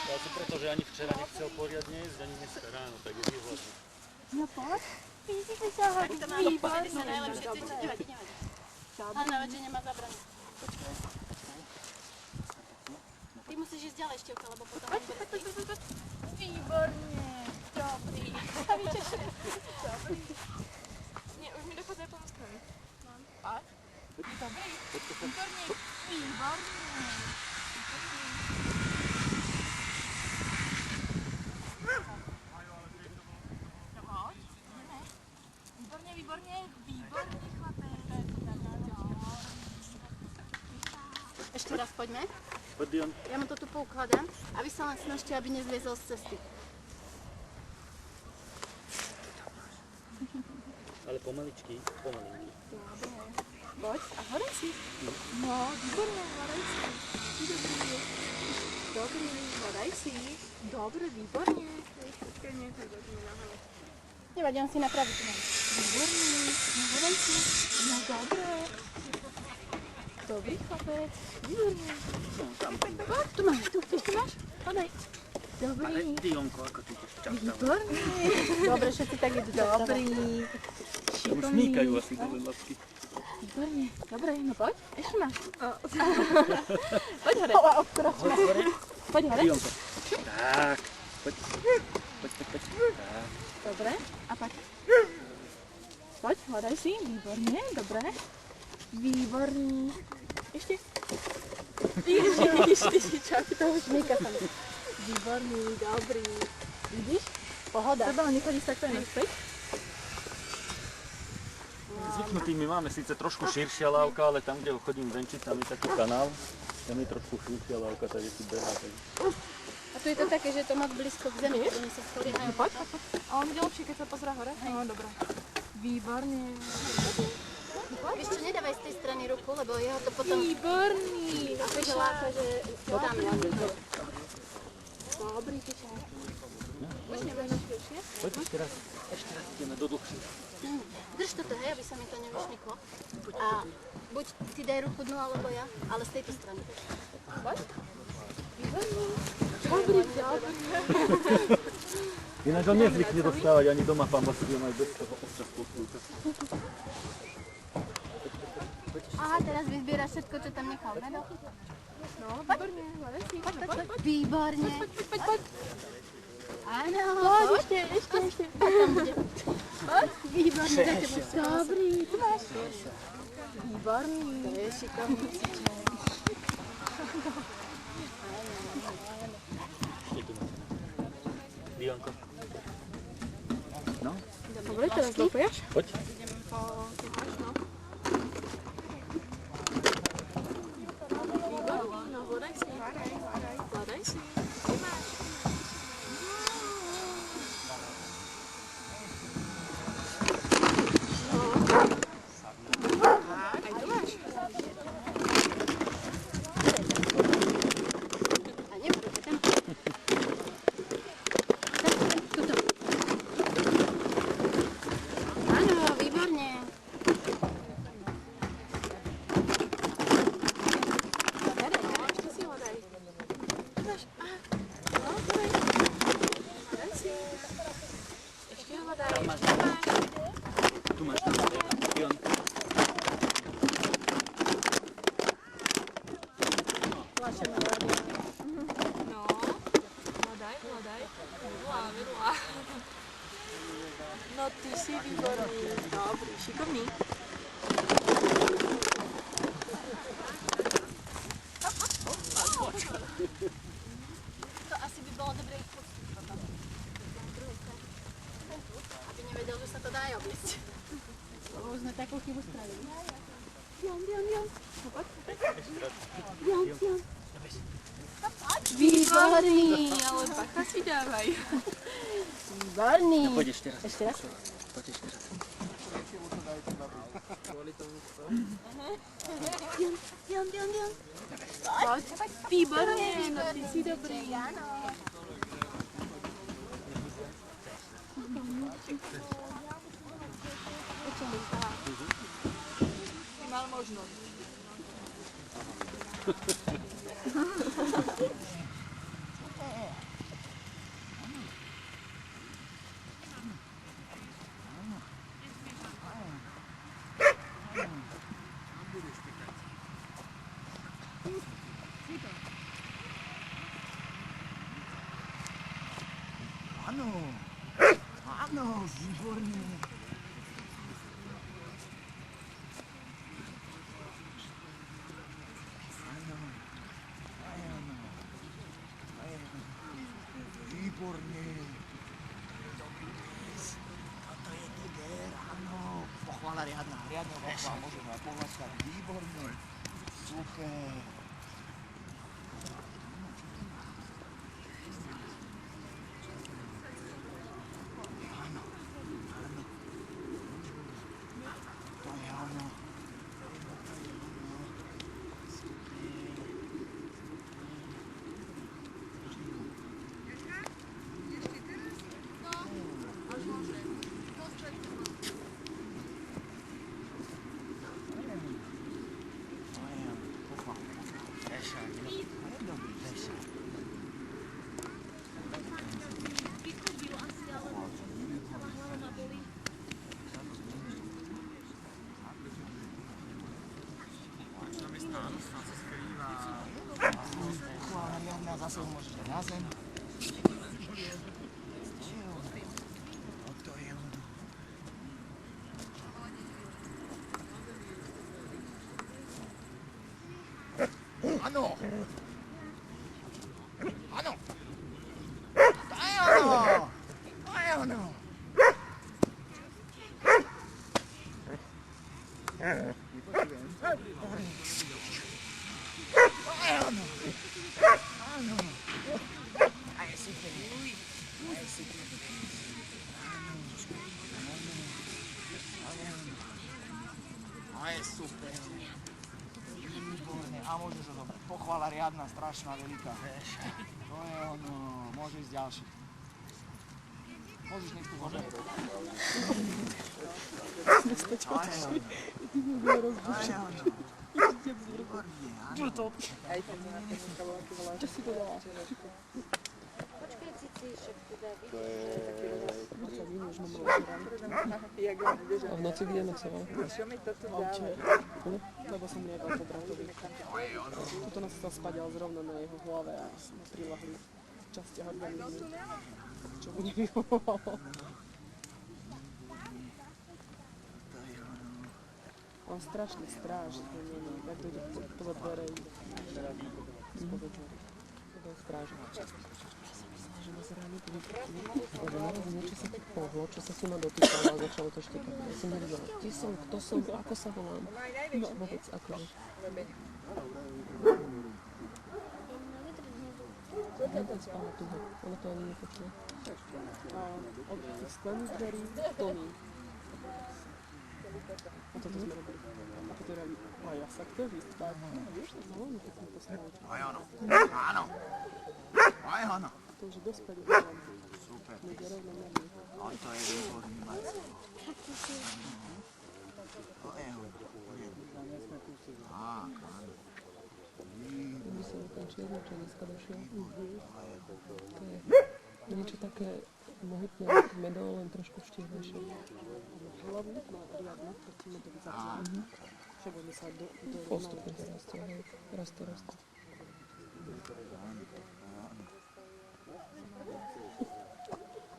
Asi preto, že ani včera nechcel poriadne jesť, ani dneska ráno, tak je výhľadný. No poď, vidíte sa ho, výborný. Sa najlepšie cíti, nevadí. Ale nevadí, že nemá zabranie. Počkaj. Ty musíš ísť ďalej, Števka, lebo potom on bude stých. Výborne, dobrý. A vyčešený. Dobrý. Nie, už mi dochádzajú pomysťami. A? Dobrý. Výborne, výborne. Výborne, chlapec. Ešte raz poďme. Poď, Dion. Ja mu to tu poukladám a vy sa len snažte, aby nezliezol z cesty. Ale pomaličky, pomalinky. Poď a horej si. No, výborne, horej si. Dobrý. Dobrý, horej si. Dobre, výborne. Nevadí, on si napraví tu mám. Výborný, no horej si. No dobre. Dobrý chlapec, výborný. Poď, tu máš, tu máš. Podaj. Ale Dobrý. Dionko, ako ty ideš často. Výborný. Dobre, všetci tak idú. Dobrý. Už smíkajú asi do ledlačky. Výborne. Dobre, no poď. Ešte máš. Poď hore. Poď hore. Dionko. Tak. Poď. Poď. Tak. Dobre. A poď. Poď, hľadaj si. Výborne, dobre. Výborný. Ešte. Ježiš, čo ti toho šmíka sa mi. Výborný, dobrý. Vidíš? Pohoda. Teba nechodíš takto aj naspäť? Zvyknutý, my máme síce trošku širšia lávka, ale tam, kde ho chodím venčiť, tam je taký kanál. Tam je trošku širšia lávka, takže si behá. A tu je to také, že je to moc blízko k zemi, oni sa spoliehajú. Poď. A on ide lepšie, keď sa pozerá hore? No, dobré. Výborne. Vieš čo, nedávaj z tej strany ruku, lebo jeho to potom Výborný. akože láka, že tam je. Dobrý, tečaj. Už nebudeme širšie? Poď ešte raz ideme do dlhšie. Drž toto, hej, aby sa mi to nevyšmyklo. A buď ty daj ruku dnu, alebo ja, ale z tejto strany. Poď. Výborný. Dobrý, dobrý. Ináč on nezvykne dostávať ani doma, pán Bastión, aj bez toho občas poslúcha. Aha, teraz vyzbieraš všetko, čo tam nechal, Medo? No, výborne, hľadaj si. Poď. Výborne. Poď. Áno, Poď, ešte. tam bude. Výborne, za tebou. Dobrý, tu máš. Výborný. To je šikovný. Dionko. No? Dobre, teraz dopojaš? Poď. Idem po máš, no. Výborný, no hľadaj si. Hľadaj si. Tu máš. Aj tu máš. A nebudete tam. Tuto. Áno, výborne. Ešte si hľadaj. Tu máš. Aha. No, dobre. Hľadaj si. Ešte hľadaj. Tu máš. Tu máš tam. Dion. No, hľadaj. Vedľa. No ty si výborný, dobrý, šikovný. To asi by bolo dobre ich pustiť potom. Aby nevedel, že sa to dá aj obísť. Lebo už sme takú chybu spravili. Dion. No poď. Dion. Výborný, Ale bacha si dávaj. výborný. Poď ešte raz. Ešte raz? Poď ešte raz. Dion. Poď. Výborne, no ty si dobrý. Áno. Mal možnosť. Áno, áno, výborne. Áno, áno, áno, výborne. Toto je tiger, áno. Pochvála riadna pochvála, môžeme pohľadkať, výborne. Super. Áno, áno. To je ono. Zase ho môžeš dať na zem. O to je ono. Áno! Áno! To je ono! To je ono! Nepočujem. To je ono! Áno! A je super. A je super. Áno. A je super. Výborne. A môžeš ho zobrať. Pochvála riadna, strašná, veľká. To je ono. Môže ísť ďalší. Môžeš nech tu zobrať. To je ono. To je ono. Výborne, áno. Čo si to dala? Počkaj, Cici, však teda vidíš. A v noci kde nocoval? Lebo som liekal po bratovi. Tuto nás chcel spať, ale zrovna na jeho hlave a sme prilahli v časti organizmu, čo mu nevyhovovalo. On strašne stráži, jak dojde podľa dvere spod dvere. To je strážak. Že nás ráno tu že naraz niečo sa tak pohlo, čo sa ma dotýkalo a začalo to štekať. Ja som nevedela, kde som, kto som, ako sa volám. No vôbec, akože. Jeden spala tu, ono to ani nepočuje. A od tých sklených dverí plný. A toto sme robili. A toto je a ja sa chceli spať. Vieš, to malo mi pekne posmať. Aj ono. Áno. Aj ono. To už je dospelý. Super. Ľudia rovno mňa. A to je výborný Marcel. To je ono. Tak, áno. My sa ten čierno, čo dneska došiel. To je niečo také mohutné, medol, len trošku štiehlejšie. Hlavu má riadna, proti medovi začal. Však oni sa do Postupne sa rastie, hej. Rastie.